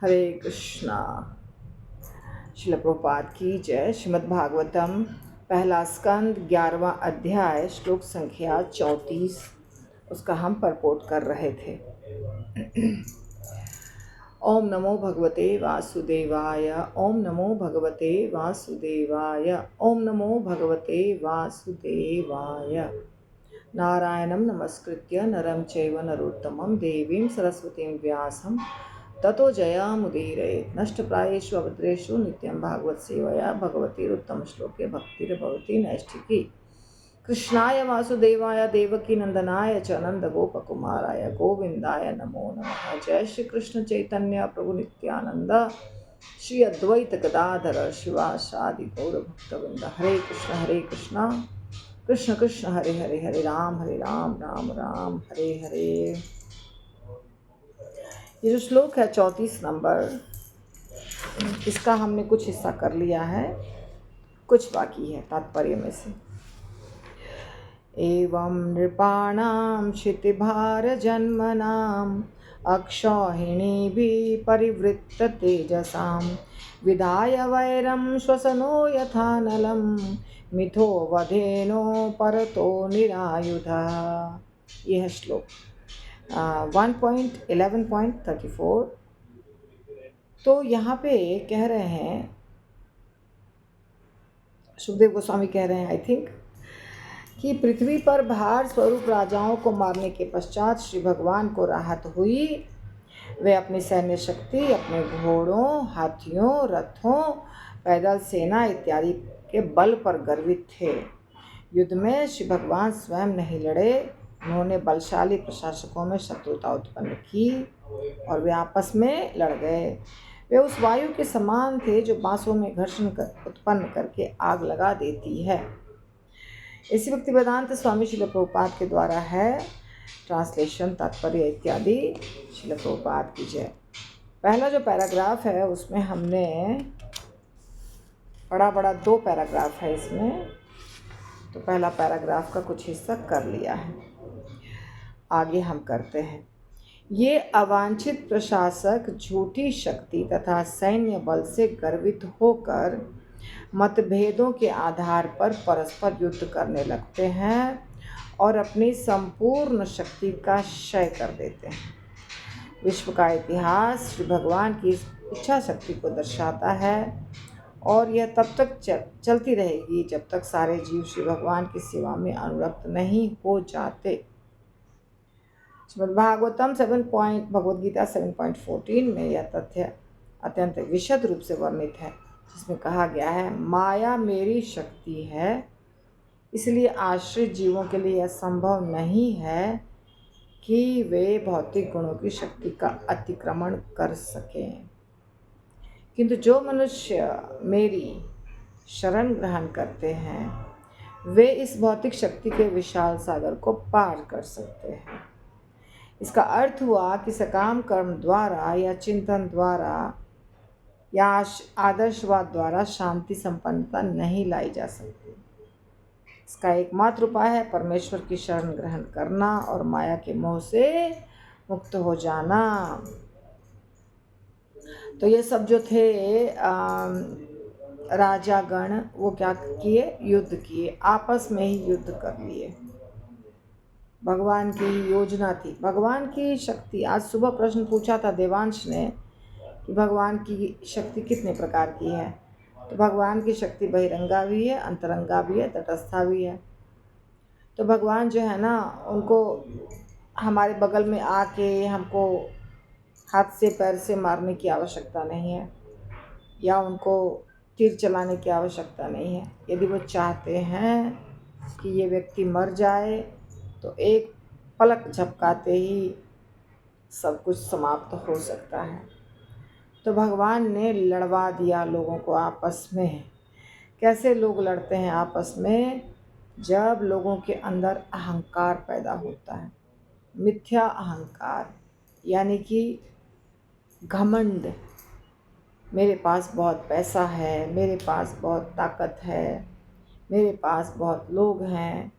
हरे कृष्णा। श्रील प्रभुपाद की जय। श्रीमद् भागवतम पहला स्कंद 11वां अध्याय श्लोक संख्या 34 उसका हम परपोर्ट कर रहे थे। ओम नमो भगवते वासुदेवाय। ओम नमो भगवते वासुदेवाय। ओम नमो भगवते वासुदेवाय। नारायणं नमस्कृत्य नरं चैव नरोत्तमं देवीं सरस्वतीं व्यासं ततो जयामुदीरयेत्। नष्टप्रायेषु अभद्रेषु नित्यं भागवत सेवया भगवतीरुत्तम श्लोके भक्तिर्भवति नैष्ठिकी। कृष्णाय वासुदेवाय देवकी नंदनाय च नंदगोपकुमाराय गोविंदाय नमो नमः। जय श्री कृष्ण चैतन्य प्रभु नित्यानंद श्री अद्वैत गदाधर शिवासादि गौर भक्तवृंद। हरे कृष्ण कृष्ण कृष्ण हरे हरे, हरे राम राम राम हरे हरे। ये जो श्लोक है 34 नंबर, इसका हमने कुछ हिस्सा कर लिया है, कुछ बाकी है तात्पर्य में से। एवं नृपाणां क्षितिभारजन्मनाम् अक्षौहिणीभिः परिवृत्त तेजसां विधाय वैरं श्वसनो यथानलं मिथो वधेनो परतो निरायुधः। यह श्लोक 1.11.34। तो यहाँ पे कह रहे हैं, सुखदेव गोस्वामी कह रहे हैं आई थिंक, कि पृथ्वी पर भार स्वरूप राजाओं को मारने के पश्चात श्री भगवान को राहत हुई। वे अपनी सैन्य शक्ति, अपने घोड़ों, हाथियों, रथों, पैदल सेना इत्यादि के बल पर गर्वित थे। युद्ध में श्री भगवान स्वयं नहीं लड़े, उन्होंने बलशाली प्रशासकों में शत्रुता उत्पन्न की और वे आपस में लड़ गए। वे उस वायु के समान थे जो बांसों में घर्षण उत्पन्न करके आग लगा देती है। इसी भक्ति वेदांत स्वामी श्रील प्रभुपाद के द्वारा है। ट्रांसलेशन, तात्पर्य इत्यादि श्रील प्रभुपाद की जय। पहला जो पैराग्राफ है उसमें हमने बड़ा 2 पैराग्राफ है इसमें, तो पहला पैराग्राफ का कुछ हिस्सा कर लिया है। आगे हम करते हैं। ये अवांछित प्रशासक झूठी शक्ति तथा सैन्य बल से गर्वित होकर मतभेदों के आधार पर परस्पर युद्ध करने लगते हैं और अपनी संपूर्ण शक्ति का क्षय कर देते हैं। विश्व का इतिहास श्री भगवान की इच्छा शक्ति को दर्शाता है और यह तब तक चलती रहेगी जब तक सारे जीव श्री भगवान की सेवा में अनुरक्त नहीं हो जाते। श्रीमद्भागवतम भगवद गीता 7.14 में यह तथ्य अत्यंत विशद रूप से वर्णित है, जिसमें कहा गया है, माया मेरी शक्ति है, इसलिए आश्रित जीवों के लिए यह संभव नहीं है कि वे भौतिक गुणों की शक्ति का अतिक्रमण कर सकें। किंतु जो मनुष्य मेरी शरण ग्रहण करते हैं वे इस भौतिक शक्ति के विशाल सागर को पार कर सकते हैं। इसका अर्थ हुआ कि सकाम कर्म द्वारा या चिंतन द्वारा या आदर्शवाद द्वारा शांति संपन्नता नहीं लाई जा सकती। इसका एकमात्र उपाय है परमेश्वर की शरण ग्रहण करना और माया के मोह से मुक्त हो जाना। तो ये सब जो थे राजागण, वो क्या किए? युद्ध किए, आपस में ही युद्ध कर लिए। भगवान की योजना थी, भगवान की शक्ति। आज सुबह प्रश्न पूछा था देवांश ने कि भगवान की शक्ति कितने प्रकार की है। तो भगवान की शक्ति बहिरंगा भी है, अंतरंगा भी है, तटस्था भी है। तो भगवान जो है ना, उनको हमारे बगल में आके हमको हाथ से पैर से मारने की आवश्यकता नहीं है या उनको तीर चलाने की आवश्यकता नहीं है। यदि वो चाहते हैं कि ये व्यक्ति मर जाए तो एक पलक झपकाते ही सब कुछ समाप्त हो सकता है। तो भगवान ने लड़वा दिया लोगों को आपस में। कैसे लोग लड़ते हैं आपस में? जब लोगों के अंदर अहंकार पैदा होता है, मिथ्या अहंकार, यानी कि घमंड। मेरे पास बहुत पैसा है, मेरे पास बहुत ताकत है, मेरे पास बहुत लोग हैं,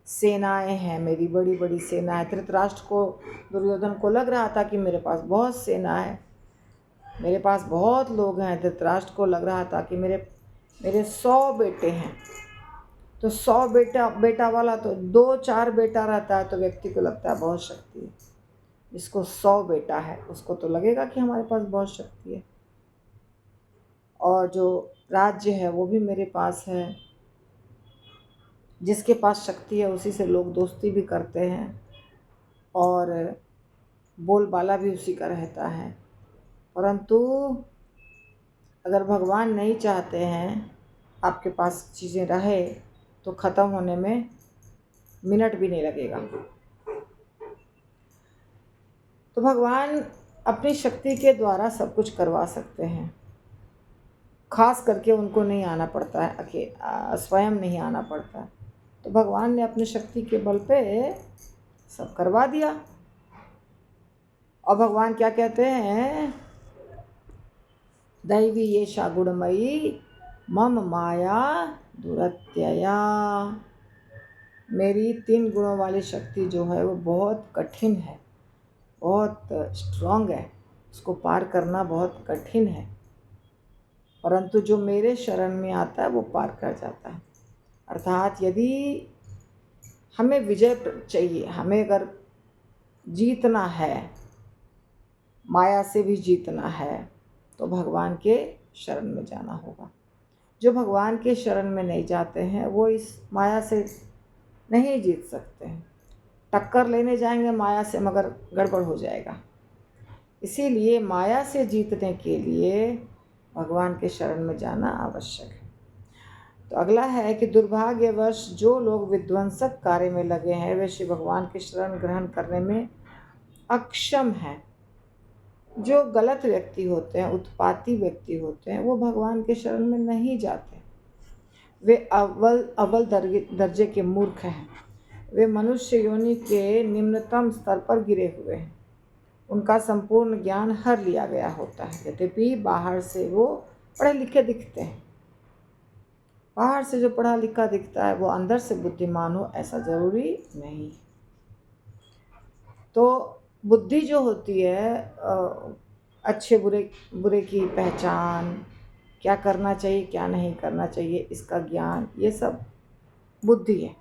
सेनाएं हैं, मेरी बड़ी सेना है। धृतराष्ट्र को, दुर्योधन को लग रहा था कि मेरे पास बहुत सेना है, मेरे पास बहुत लोग हैं। धृतराष्ट्र को लग रहा था कि मेरे मेरे 100 बेटे हैं, तो 100 बेटा वाला तो 2-4 बेटा रहता है तो व्यक्ति को लगता है बहुत शक्ति है। जिसको 100 बेटा है उसको तो लगेगा कि हमारे पास बहुत शक्ति है, और जो राज्य है वो भी मेरे पास है। जिसके पास शक्ति है उसी से लोग दोस्ती भी करते हैं और बोलबाला भी उसी का रहता है। परंतु अगर भगवान नहीं चाहते हैं आपके पास चीज़ें रहे तो ख़त्म होने में मिनट भी नहीं लगेगा। तो भगवान अपनी शक्ति के द्वारा सब कुछ करवा सकते हैं। खास करके उनको नहीं आना पड़ता है, स्वयं नहीं आना पड़ता है। तो भगवान ने अपनी शक्ति के बल पे सब करवा दिया। और भगवान क्या कहते हैं, दैवी ये शागुणमयी मम माया दुरत्यया। मेरी 3 गुणों वाली शक्ति जो है वो बहुत कठिन है, बहुत स्ट्रांग है, उसको पार करना बहुत कठिन है। परंतु जो मेरे शरण में आता है वो पार कर जाता है। अर्थात यदि हमें विजय चाहिए, हमें अगर जीतना है, माया से भी जीतना है, तो भगवान के शरण में जाना होगा। जो भगवान के शरण में नहीं जाते हैं वो इस माया से नहीं जीत सकते हैं। टक्कर लेने जाएंगे माया से मगर गड़बड़ हो जाएगा। इसीलिए माया से जीतने के लिए भगवान के शरण में जाना आवश्यक है। तो अगला है कि दुर्भाग्यवश जो लोग विध्वंसक कार्य में लगे हैं वे श्री भगवान के शरण ग्रहण करने में अक्षम हैं। जो गलत व्यक्ति होते हैं, उत्पाती व्यक्ति होते हैं, वो भगवान के शरण में नहीं जाते। वे अव्वल दर्जे के मूर्ख हैं। वे मनुष्य योनि के निम्नतम स्तर पर गिरे हुए हैं। उनका संपूर्ण ज्ञान हर लिया गया होता है। यद्यपि बाहर से वो पढ़े लिखे दिखते हैं, बाहर से जो पढ़ा लिखा दिखता है वो अंदर से बुद्धिमान हो ऐसा ज़रूरी नहीं। तो बुद्धि जो होती है, अच्छे बुरे की पहचान, क्या करना चाहिए क्या नहीं करना चाहिए इसका ज्ञान, ये सब बुद्धि है।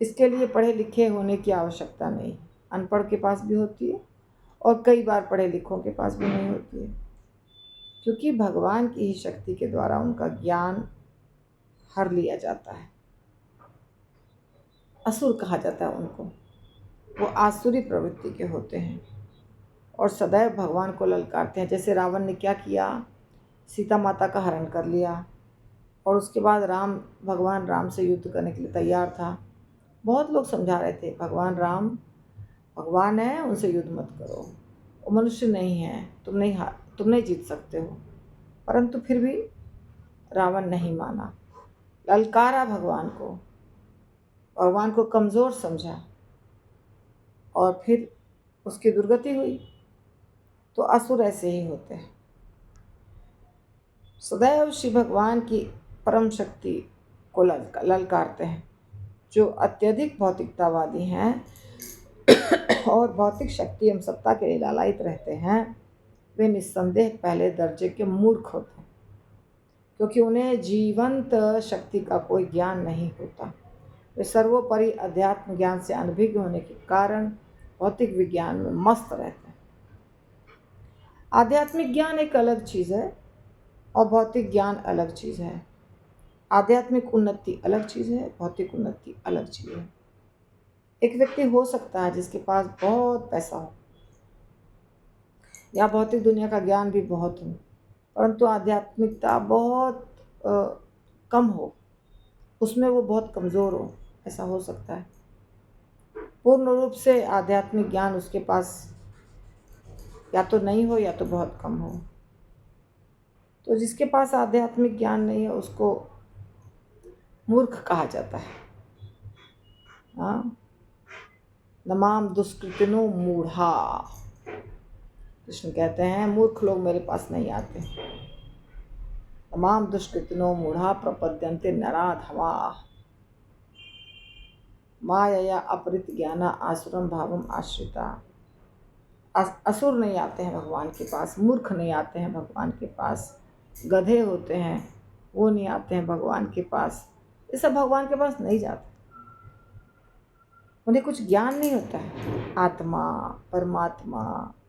इसके लिए पढ़े लिखे होने की आवश्यकता नहीं। अनपढ़ के पास भी होती है और कई बार पढ़े लिखों के पास भी नहीं होती है, क्योंकि भगवान की ही शक्ति के द्वारा उनका ज्ञान हर लिया जाता है। असुर कहा जाता है उनको, वो आसुरी प्रवृत्ति के होते हैं और सदैव भगवान को ललकारते हैं। जैसे रावण ने क्या किया, सीता माता का हरण कर लिया और उसके बाद भगवान राम से युद्ध करने के लिए तैयार था। बहुत लोग समझा रहे थे भगवान राम भगवान है, उनसे युद्ध मत करो, वो मनुष्य नहीं है, तुम नहीं जीत सकते हो। परंतु फिर भी रावण नहीं माना, ललकारा भगवान को कमज़ोर समझा और फिर उसकी दुर्गति हुई। तो असुर ऐसे ही होते हैं, सदैव श्री भगवान की परम शक्ति को ललकारते हैं। जो अत्यधिक भौतिकतावादी हैं और भौतिक शक्ति एवं सत्ता के लिए लालायित रहते हैं, वे निस्संदेह पहले दर्जे के मूर्ख होते हैं, क्योंकि उन्हें जीवंत शक्ति का कोई ज्ञान नहीं होता। वे सर्वोपरि अध्यात्म ज्ञान से अनभिज्ञ होने के कारण भौतिक विज्ञान में मस्त रहते हैं। आध्यात्मिक ज्ञान एक अलग चीज़ है और भौतिक ज्ञान अलग चीज़ है। आध्यात्मिक उन्नति अलग चीज़ है, भौतिक उन्नति अलग चीज़ है। एक व्यक्ति हो सकता है जिसके पास बहुत पैसा हो या भौतिक दुनिया का ज्ञान भी बहुत हो, परंतु आध्यात्मिकता बहुत कम हो, उसमें वो बहुत कमज़ोर हो, ऐसा हो सकता है। पूर्ण रूप से आध्यात्मिक ज्ञान उसके पास या तो नहीं हो या तो बहुत कम हो। तो जिसके पास आध्यात्मिक ज्ञान नहीं है उसको मूर्ख कहा जाता है। हाँ, नमाम दुष्कृतिनो मूढ़ा, कृष्ण कहते हैं मूर्ख लोग मेरे पास नहीं आते। तमाम दुष्कृतिनो मूढ़ा प्रपद्यन्ते नराधमा मायया अपहृत ज्ञाना आसुरम भावम आश्रिता। असुर नहीं आते हैं भगवान के पास, मूर्ख नहीं आते हैं भगवान के पास, गधे होते हैं वो नहीं आते हैं भगवान के पास, ये सब भगवान के पास नहीं जाते। उन्हें कुछ ज्ञान नहीं होता है, आत्मा, परमात्मा,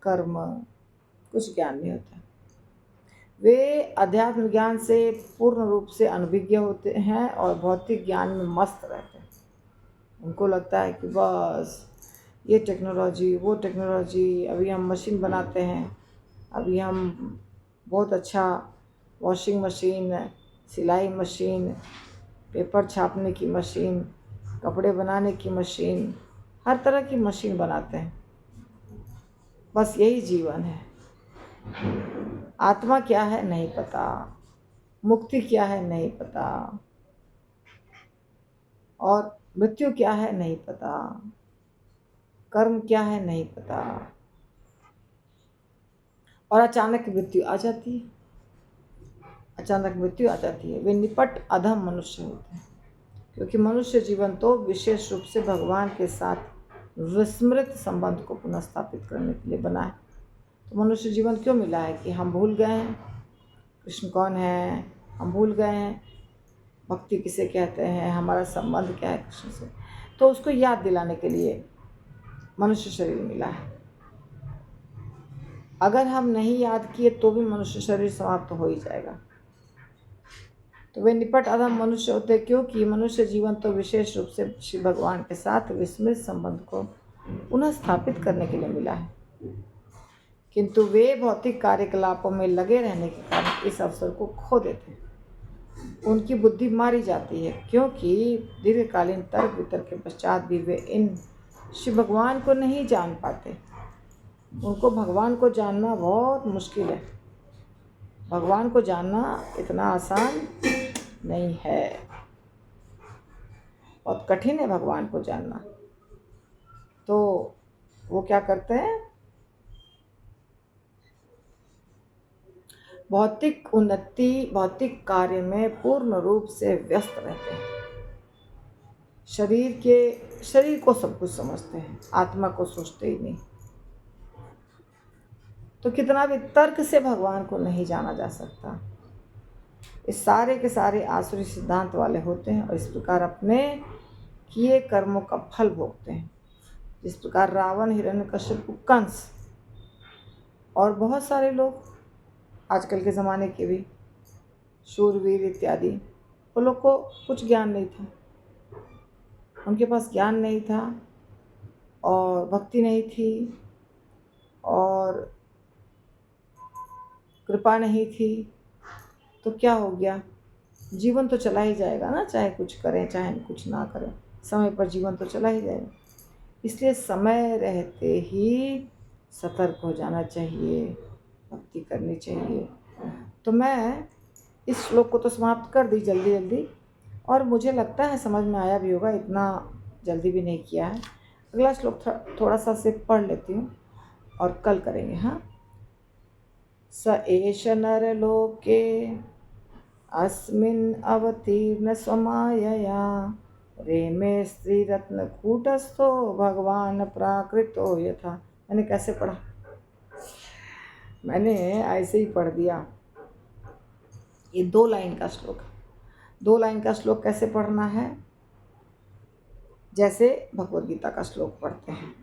कर्म, कुछ ज्ञान नहीं होता। वे अध्यात्म ज्ञान से पूर्ण रूप से अनभिज्ञ होते हैं और भौतिक ज्ञान में मस्त रहते हैं। उनको लगता है कि बस ये टेक्नोलॉजी, वो टेक्नोलॉजी, अभी हम मशीन बनाते हैं, अभी हम बहुत अच्छा वॉशिंग मशीन, सिलाई मशीन, पेपर छापने की मशीन, कपड़े बनाने की मशीन, हर तरह की मशीन बनाते हैं। बस यही जीवन है। आत्मा क्या है नहीं पता, मुक्ति क्या है नहीं पता, और मृत्यु क्या है नहीं पता, कर्म क्या है नहीं पता, और अचानक मृत्यु आ जाती है। अचानक मृत्यु आ जाती है। वे निपट अधम मनुष्य होते हैं, क्योंकि मनुष्य जीवन तो विशेष रूप से भगवान के साथ विस्मृत संबंध को पुनः स्थापित करने के लिए बना है। तो मनुष्य जीवन क्यों मिला है कि हम भूल गए हैं कृष्ण कौन है, हम भूल गए हैं भक्ति किसे कहते हैं, हमारा संबंध क्या है कृष्ण से। तो उसको याद दिलाने के लिए मनुष्य शरीर मिला है। अगर हम नहीं याद किए तो भी मनुष्य शरीर समाप्त हो ही जाएगा। तो वे निपट अधम मनुष्य होते क्योंकि मनुष्य जीवन तो विशेष रूप से श्री भगवान के साथ विस्मृत संबंध को पुनः स्थापित करने के लिए मिला है, किंतु वे भौतिक कार्यकलापों में लगे रहने के कारण इस अवसर को खो देते हैं। उनकी बुद्धि मारी जाती है, क्योंकि दीर्घकालीन तर्क वितर्क के पश्चात भी वे इन श्री भगवान को नहीं जान पाते। उनको भगवान को जानना बहुत मुश्किल है। भगवान को जानना इतना आसान नहीं है, बहुत कठिन है भगवान को जानना। तो वो क्या करते हैं, भौतिक उन्नति, भौतिक कार्य में पूर्ण रूप से व्यस्त रहते हैं। शरीर को सब कुछ समझते हैं, आत्मा को सोचते ही नहीं। तो कितना भी तर्क से भगवान को नहीं जाना जा सकता। इस सारे के सारे आसुरी सिद्धांत वाले होते हैं और इस प्रकार अपने किए कर्मों का फल भोगते हैं। जिस प्रकार रावण, हिरण्यकश्यप, कंस और बहुत सारे लोग आजकल के ज़माने के भी, शूरवीर इत्यादि, वो लोग को कुछ ज्ञान नहीं था। उनके पास ज्ञान नहीं था और भक्ति नहीं थी और कृपा नहीं थी। तो क्या हो गया, जीवन तो चला ही जाएगा ना, चाहे कुछ करें चाहे कुछ ना करें, समय पर जीवन तो चला ही जाएगा। इसलिए समय रहते ही सतर्क हो जाना चाहिए, भक्ति करनी चाहिए। तो मैं इस श्लोक को तो समाप्त कर दी जल्दी जल्दी, और मुझे लगता है समझ में आया भी होगा, इतना जल्दी भी नहीं किया है। अगला श्लोक थोड़ा सा से पढ़ लेती हूँ और कल करेंगे। हाँ, स एष नरलोके अस्मिन् अवतीर्ण स्वमायया रेमे स्त्रीरत्नकूटस्थो भगवान प्राकृतो यथा। मैंने कैसे पढ़ा, मैंने ऐसे ही पढ़ दिया। ये 2 लाइन का श्लोक, 2 लाइन का श्लोक कैसे पढ़ना है, जैसे भगवद गीता का श्लोक पढ़ते हैं।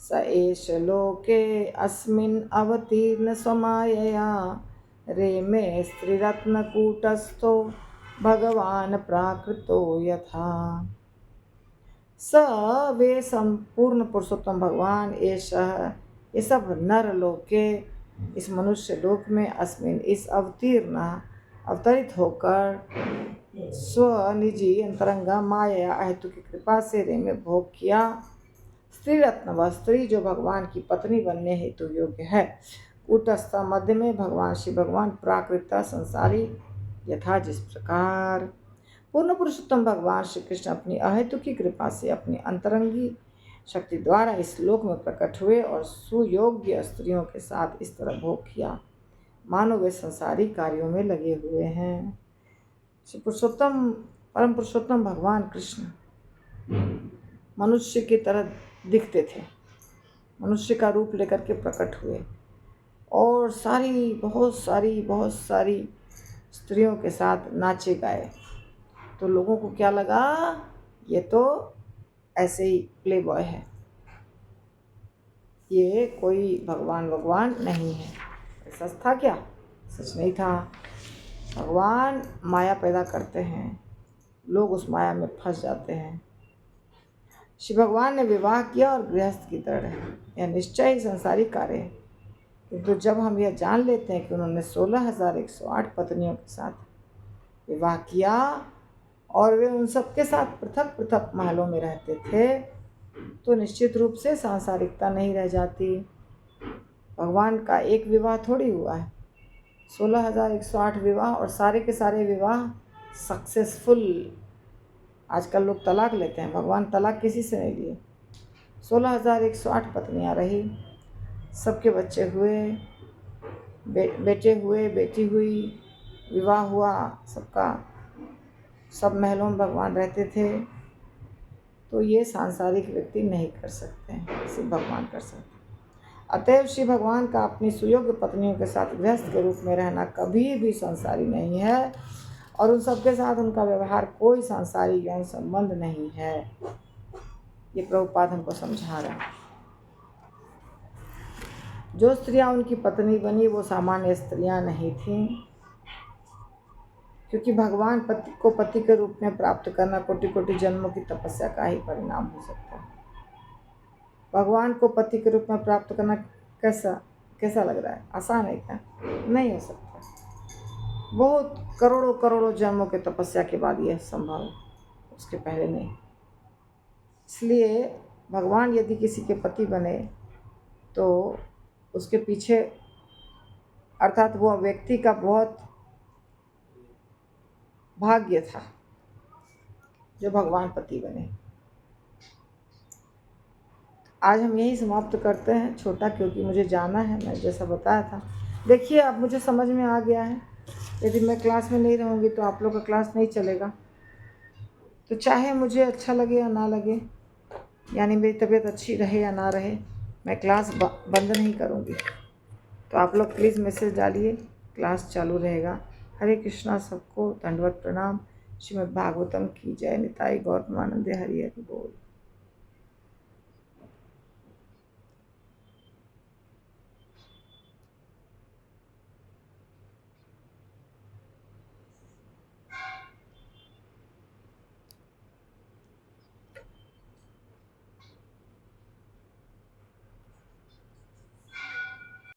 स एष लोके अस्मिन् अवतीर्ण स्वमायया रेमे स्त्रीरत्नकूटस्थो भगवान प्राकृतो यथा। स वे संपूर्ण पुरुषोत्तम भगवान एषः, ये सब नर लोके, इस मनुष्य लोक में, अस्मिन इस अवतरित होकर, स्व निजी अंतरंगा माया अहेतु की कृपा से रेमे भोग किया। स्त्री रत्न व स्त्री जो भगवान की पत्नी बनने हेतु योग्य है। कूटस्थ मध्य में भगवान श्री भगवान प्राकृत संसारी, यथा जिस प्रकार पूर्ण पुरुषोत्तम भगवान श्री कृष्ण अपनी अहेतु की कृपा से अपनी अंतरंगी शक्ति द्वारा इस लोक में प्रकट हुए और सुयोग्य स्त्रियों के साथ इस तरह भोग किया, मानो वे संसारी कार्यों में लगे हुए हैं। श्री पुरुषोत्तम, परम पुरुषोत्तम भगवान कृष्ण मनुष्य की तरह दिखते थे, मनुष्य का रूप लेकर के प्रकट हुए और बहुत सारी स्त्रियों के साथ नाचे गाए। तो लोगों को क्या लगा, ये तो ऐसे ही प्ले बॉय है, ये कोई भगवान नहीं है। सच था क्या? सच नहीं था। भगवान माया पैदा करते हैं, लोग उस माया में फंस जाते हैं। शिव भगवान ने विवाह किया और गृहस्थ की तरह रहे, यह निश्चय ही संसारिक कार्य है। किंतु जब हम यह जान लेते हैं कि उन्होंने 16,108 पत्नियों के साथ विवाह किया और वे उन सबके साथ पृथक पृथक महलों में रहते थे, तो निश्चित रूप से सांसारिकता नहीं रह जाती। भगवान का एक विवाह थोड़ी हुआ है, 16,108 विवाह, और सारे के सारे विवाह सक्सेसफुल। आजकल लोग तलाक लेते हैं, भगवान तलाक किसी से नहीं लिए। 16,108 पत्नियां रही, सबके बच्चे हुए, बेटे हुए, बेटी हुई, विवाह हुआ सबका, सब महलों में भगवान रहते थे। तो ये सांसारिक व्यक्ति नहीं कर सकते हैं, सिर्फ भगवान कर सकते हैं। अतएव श्री भगवान का अपनी सुयोग्य पत्नियों के साथ गृहस्थ के रूप में रहना कभी भी संसारी नहीं है, और उन सबके साथ उनका व्यवहार कोई सांसारिक यौन संबंध नहीं है। ये प्रभुपाद हमको समझा रहे हैं। जो स्त्रियां उनकी पत्नी बनी वो सामान्य स्त्रियां नहीं थीं, क्योंकि भगवान पति के रूप में प्राप्त करना कोटि कोटि जन्मों की तपस्या का ही परिणाम हो सकता है। भगवान को पति के रूप में प्राप्त करना कैसा लग रहा है? आसान है क्या? नहीं हो सकता। बहुत करोड़ों जन्मों के तपस्या के बाद यह संभव है, उसके पहले नहीं। इसलिए भगवान यदि किसी के पति बने तो उसके पीछे, अर्थात वो व्यक्ति का बहुत भाग्य था जो भगवान पति बने। आज हम यही समाप्त करते हैं, छोटा, क्योंकि मुझे जाना है, मैं जैसा बताया था। देखिए अब मुझे समझ में आ गया है, यदि मैं क्लास में नहीं रहूँगी तो आप लोग का क्लास नहीं चलेगा। तो चाहे मुझे अच्छा लगे या ना लगे, यानी मेरी तबीयत अच्छी रहे या ना रहे, मैं क्लास बंद नहीं करूँगी। तो आप लोग प्लीज़ मैसेज डालिए, क्लास चालू रहेगा। हरे कृष्णा, सबको दंडवत प्रणाम। श्रीमद् भागवतम की जय। निताई गौर प्रेमानंदे। हरि हरि बोल।